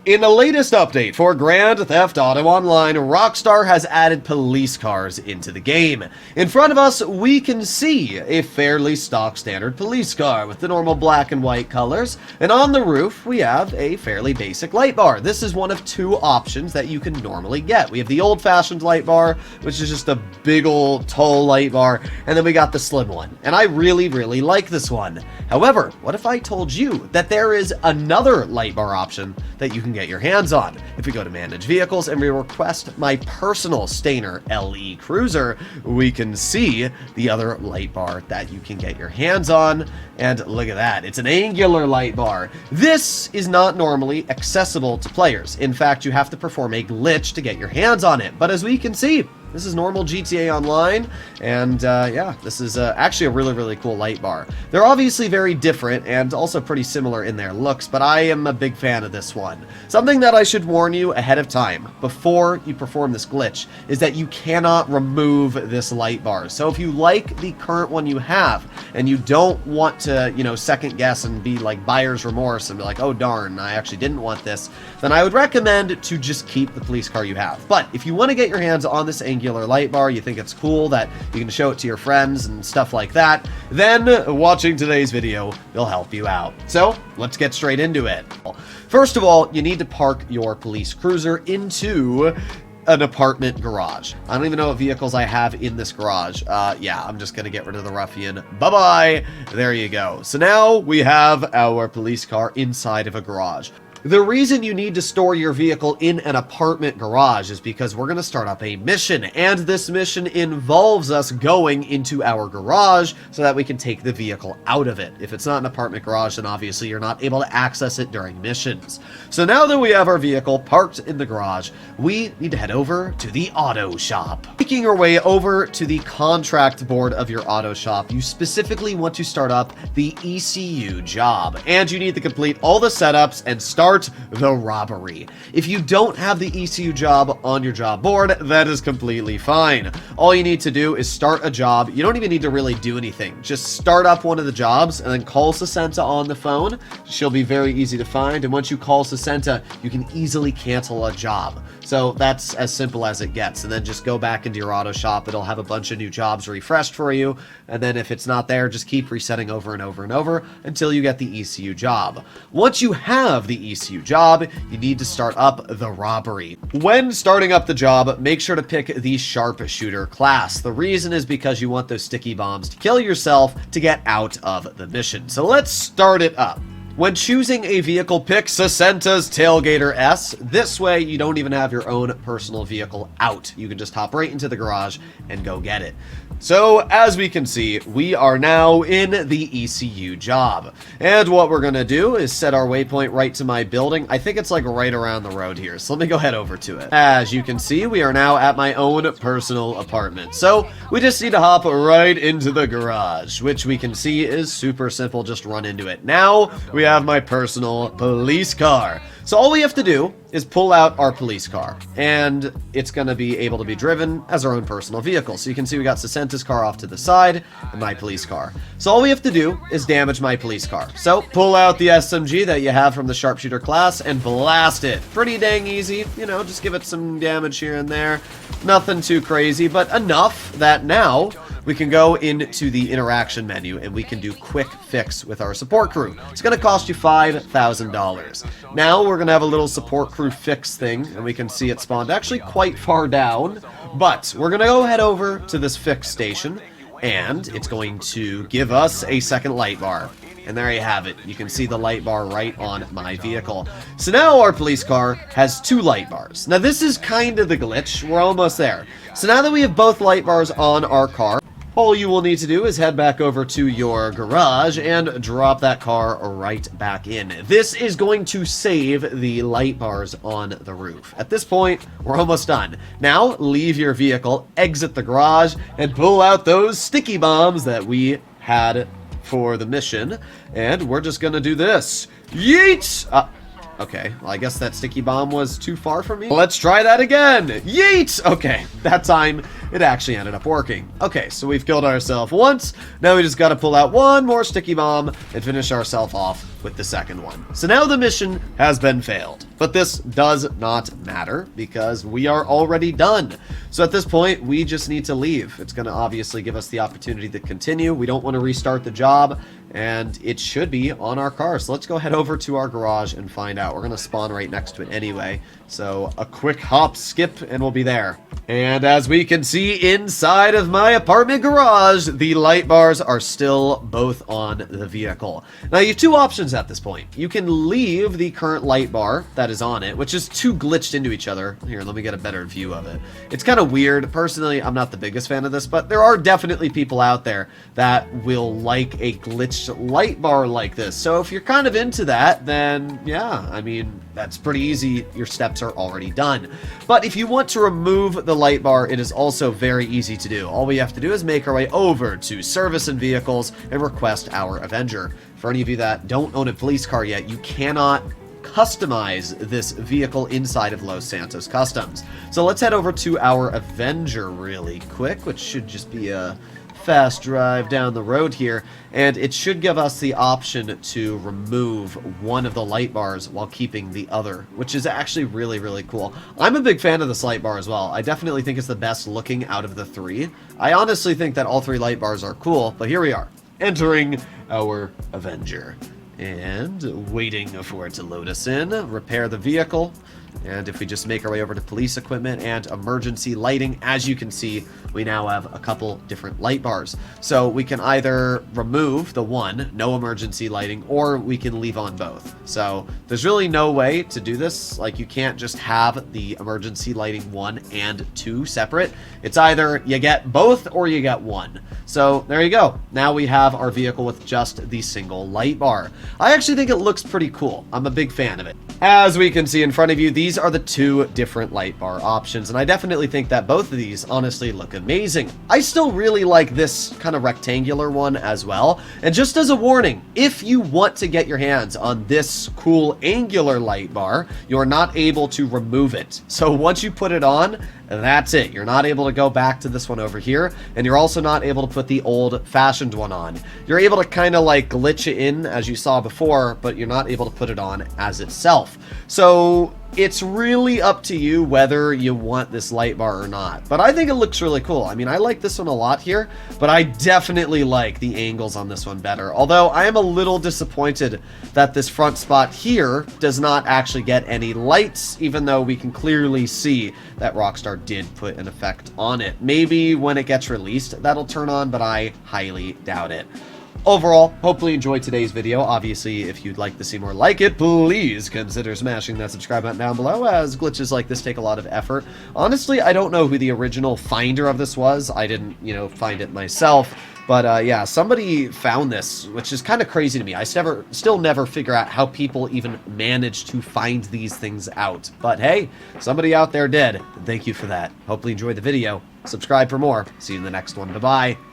In the latest update for Grand Theft Auto Online, Rockstar has added police cars into the game. In front of us, we can see a fairly stock standard police car with the normal black and white colors, and on the roof, we have a fairly basic light bar. This is one of two options that you can normally get. We have the old-fashioned light bar, which is just a big old tall light bar, and then we got the slim one, and I really like this one. However, what if I told you that there is another light bar option that you can get your hands on? If we go to manage vehicles and we request my personal Stainer LE Cruiser, we can see the other light bar that you can get your hands on. And look at that, it's an angular light bar. This is not normally accessible to players. In fact, you have to perform a glitch to get your hands on it. But as we can see, this is normal GTA Online, and yeah, this is actually a really cool light bar. They're obviously very different and also pretty similar in their looks, but I am a big fan of this one. Something that I should warn you ahead of time, before you perform this glitch, is that you cannot remove this light bar. So if you like the current one you have, and you don't want to, you know, second guess and be like buyer's remorse and be like, oh darn, I actually didn't want this, then I would recommend to just keep the police car you have. But if you want to get your hands on this angular light bar, you think it's cool that you can show it to your friends and stuff like that, then watching today's video will help you out. So let's get straight into it. First of all, you need to park your police cruiser into an apartment garage. I don't even know what vehicles I have in this garage. Yeah, I'm just gonna get rid of the ruffian. Bye-bye. There you go. So now we have our police car inside of a garage. The reason you need to store your vehicle in an apartment garage is because we're going to start up a mission, and this mission involves us going into our garage so that we can take the vehicle out of it. If it's not an apartment garage, then obviously you're not able to access it during missions. So now that we have our vehicle parked in the garage, we need to head over to the auto shop. Making your way over to the contract board of your auto shop, you specifically want to start up the ECU job, and you need to complete all the setups and start the robbery. If you don't have the ECU job on your job board, that is completely fine. All you need to do is start a job. You don't even need to really do anything. Just start up one of the jobs and then call Sasenta on the phone. She'll be very easy to find, and once you call Sasenta, you can easily cancel a job. So that's as simple as it gets, and then just go back into your auto shop. It'll have a bunch of new jobs refreshed for you, and then if it's not there, just keep resetting over and over and over until you get the ECU job. Once you have the ECU job, you need to start up the robbery. When starting up the job, make sure to pick the sharpshooter class. The reason is because you want those sticky bombs to kill yourself to get out of the mission. So let's start it up. When choosing a vehicle, pick Sasenta's Tailgater S. This way, you don't even have your own personal vehicle out. You can just hop right into the garage and go get it. So, as we can see, we are now in the ECU job. And what we're going to do is set our waypoint right to my building. I think it's like right around the road here, so let me go head over to it. As you can see, we are now at my own personal apartment. So, we just need to hop right into the garage, which we can see is super simple. Just run into it. Now, we have my personal police car. So all we have to do is pull out our police car, and it's going to be able to be driven as our own personal vehicle. So you can see we got Sasenta's car off to the side and my police car. So all we have to do is damage my police car. So pull out the SMG that you have from the sharpshooter class and blast it. Pretty dang easy, you know, just give it some damage here and there. Nothing too crazy, but enough that now we can go into the interaction menu and we can do quick fix with our support crew. It's going to cost you $5,000. Now we're going to have a little support crew fix thing, and we can see it spawned actually quite far down, but we're going to go head over to this fix station, and it's going to give us a second light bar. And there you have it. You can see the light bar right on my vehicle. So now our police car has two light bars. Now this is kind of the glitch. We're almost there. So now that we have both light bars on our car, all you will need to do is head back over to your garage and drop that car right back in. This is going to save the light bars on the roof. At this point, we're almost done. Now, leave your vehicle, exit the garage, and pull out those sticky bombs that we had for the mission. And we're just gonna do this. Yeet! Okay, well, I guess that sticky bomb was too far from me. Let's try that again. Yeet! Okay, that time it actually ended up working. Okay, so we've killed ourselves once. Now we just got to pull out one more sticky bomb and finish ourselves off with the second one. So now the mission has been failed. But this does not matter because we are already done. So at this point, we just need to leave. It's going to obviously give us the opportunity to continue. We don't want to restart the job, and it should be on our car. So let's go head over to our garage and find out. We're going to spawn right next to it anyway. So a quick hop, skip, and we'll be there. And as we can see inside of my apartment garage, the light bars are still both on the vehicle. Now you have two options at this point. You can leave the current light bar that is on it, which is too glitched into each other. Here, let me get a better view of it. It's kind of weird. Personally, I'm not the biggest fan of this, but there are definitely people out there that will like a glitched light bar like this. So if you're kind of into that, then yeah, I mean, that's pretty easy. Your steps are already done. But if you want to remove the light bar, it is also very easy to do. All we have to do is make our way over to Service and Vehicles and request our Avenger. For any of you that don't own a police car yet, you cannot customize this vehicle inside of Los Santos Customs. So let's head over to our Avenger really quick, which should just be a fast drive down the road here, and it should give us the option to remove one of the light bars while keeping the other, which is actually really, really cool. I'm a big fan of this light bar as well. I definitely think it's the best looking out of the three. I honestly think that all three light bars are cool, but here we are, entering our Avenger and waiting for it to load us in, repair the vehicle. And if we just make our way over to police equipment and emergency lighting, as you can see, we now have a couple different light bars. So we can either remove the one, no emergency lighting, or we can leave on both. So there's really no way to do this. Like, you can't just have the emergency lighting 1 and 2 separate. It's either you get both or you get one. So there you go. Now we have our vehicle with just the single light bar. I actually think it looks pretty cool. I'm a big fan of it. As we can see in front of you, these are the two different light bar options, and I definitely think that both of these honestly look amazing. I still really like this kind of rectangular one as well. And just as a warning, if you want to get your hands on this cool angular light bar, you're not able to remove it. So once you put it on, that's it. You're not able to go back to this one over here, and you're also not able to put the old-fashioned one on. You're able to kind of like glitch it in as you saw before, but you're not able to put it on as itself. So it's really up to you whether you want this light bar or not. But I think it looks really cool. I mean, I like this one a lot here, but I definitely like the angles on this one better. Although I am a little disappointed that this front spot here does not actually get any lights, even though we can clearly see that Rockstar did put an effect on it. Maybe when it gets released, that'll turn on, but I highly doubt it. Overall, hopefully you enjoyed today's video. Obviously, if you'd like to see more like it, please consider smashing that subscribe button down below, as glitches like this take a lot of effort. Honestly, I don't know who the original finder of this was. I didn't, find it myself. But yeah, somebody found this, which is kind of crazy to me. I still never figure out how people even manage to find these things out. But hey, somebody out there did. Thank you for that. Hopefully you enjoyed the video. Subscribe for more. See you in the next one. Bye-bye.